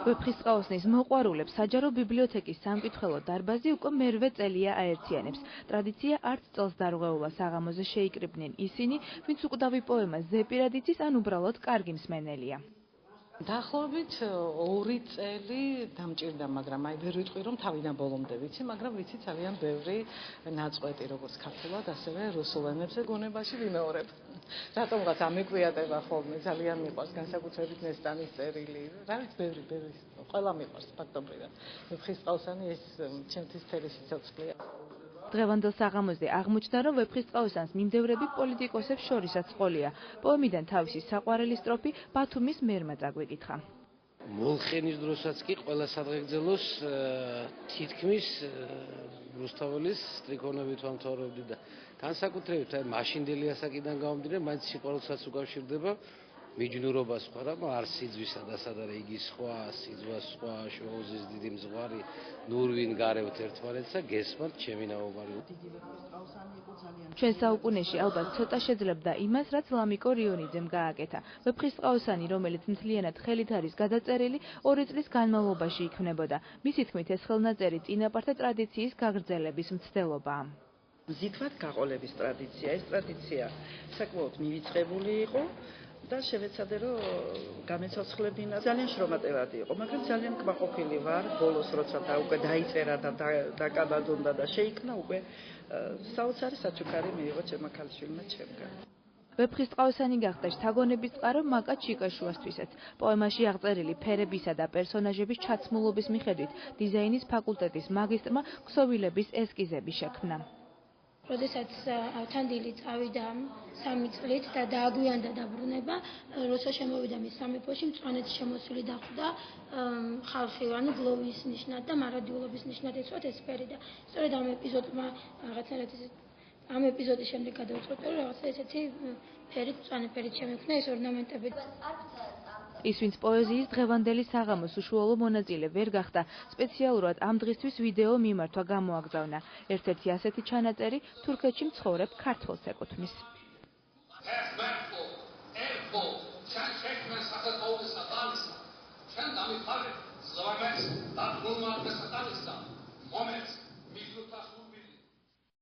ვეფხისტყაოსნის მოყვარულებს საჯარო ბიბლიოთეკის სამკითხველო დარბაზი უკვე მერვე წელია აერთიანებს. ტრადიცია არც წელს დარღვეულა საღამოზე შეიკრიბნენ ისინი, ვინც უკვდავი პოემას ზეპირად იცის ან უბრალოდ კარგი მსმენელია. დაახლოებით 2 წელი დამჭირდა, მაგრამ აი ვერ ვიტყვი რომ თავიდან ბოლომდე ვიცი, მაგრამ ვიცი ძალიან ბევრი ნაწყვეტი როგორც ქართულად, ასევე რუსულ ენებზე გონებაში ვიმეორებ. რატომღაც ამეკვიატება ხოლმე, ძალიან მიყვარს განსაკუთრებით ნესტანის წერილი. რა ვიცი, ბევრი, ყველა მიყვარს ფაქტობრივად. ვეფხისტყაოსანი ეს ჩემთვის თელი სიცოცხლეა. დღევანდელ საღამოზე აღმოჩნდა, რომ ვეფხისტყაოსანს მიმდევრები პოლიტიკოსებს შორისაც ყოლია. პოემიდან თავისი საყვარელი სტროფი ბათუმის მერმა წაგვიკითხა. მოლხენის დროსაც კი ყველა სადღეგრძელოს თითქმის რუსთაველის სტრიქონებით ვამთავრებდი და განსაკუთრებით აი მაშინდელი ასაკიდან გამომდინარე, მაინც სიყვარულსაც უკავშირდება მიჯნურობა სხვა რა, არ სიძვისა და სადარ იგი სხვა, სიძვა სხვა, შოუზის დიდი მზღვარი, ნურვინ გარევთ ერთმანეთს და გესმართ ჩემი ნაობარი. ჩვენ საუკუნეში ალბათ ცოტა შეძლებდა იმას, რაც ლამიკო რიონიძემ გააკეთა. ვეფხისტყაოსანი, რომელიც მთლიანად ხელით არის გადაწერილი, 2 წლის განმავლობაში იქმნებოდა. მისი თქმით, ეს ხელნაწერი წინაპართა ტრადიციის გაგრძელების მცდელობაა. მზითვად გაყოლების ტრადიცია, ეს ტრადიცია საკმაოდ მივიწყებული იყო. და შევეცადე რომ გამეცოცხლებინა ძალიან შრომატევადი იყო, მაგრამ ძალიან კმაყოფილი ვარ ბოლოს როცა და უკვე დაიწერა და დაკაბადონდა და შეიქმნა უკვე საოცარი საჩუქარი მიიღო ჩემმა ქალიშვილმა ჩემგან. ვეფხისტყაოსანი გახდა შთაგონების წყარო მაკა ჩიკაშუასთვისაც. პოემაში აღწერილი ფერებისა და პერსონაჟების ჩაცმულობის მიხედვით დიზაინის ფაკულტეტის მაგისტრმა ქსოვილების ესკიზები შექმნა. როდესაც ავთანდილი წავიდა 3 წლით და დააგვიანდა დაბრუნება, როცა შემოვიდა მის სამეფოში, მწვანეთ შემოსული დახვდა ხალხი, ანუ გლოვის ნიშნად და მარადიულობის ნიშნად ეცვათ ეს ფერი და სწორედ ამ ეპიზოდმა რაღაცნაირად ამ ეპიზოდის შემდეგ გადავწყვეტე, რომ რაღაცა ესეთი ფერი, მწვანე ფერით შემექმნა ეს ორნამენტები. ის, ვინც პოეზიის დღევანდელი საღამოს უშუალო მონაწილე ვერ გახდა, სპეციალურად ამ დღისთვის ვიდეო მიმართვა გამოაგზავნა. ერთ-ერთი ასეთი ჩანაწერი თურქეთში მცხოვრებ ქართველს ეკუთვნის. შენ დამიფარე ზვაგაც და გულმარკესა დამისა მომეც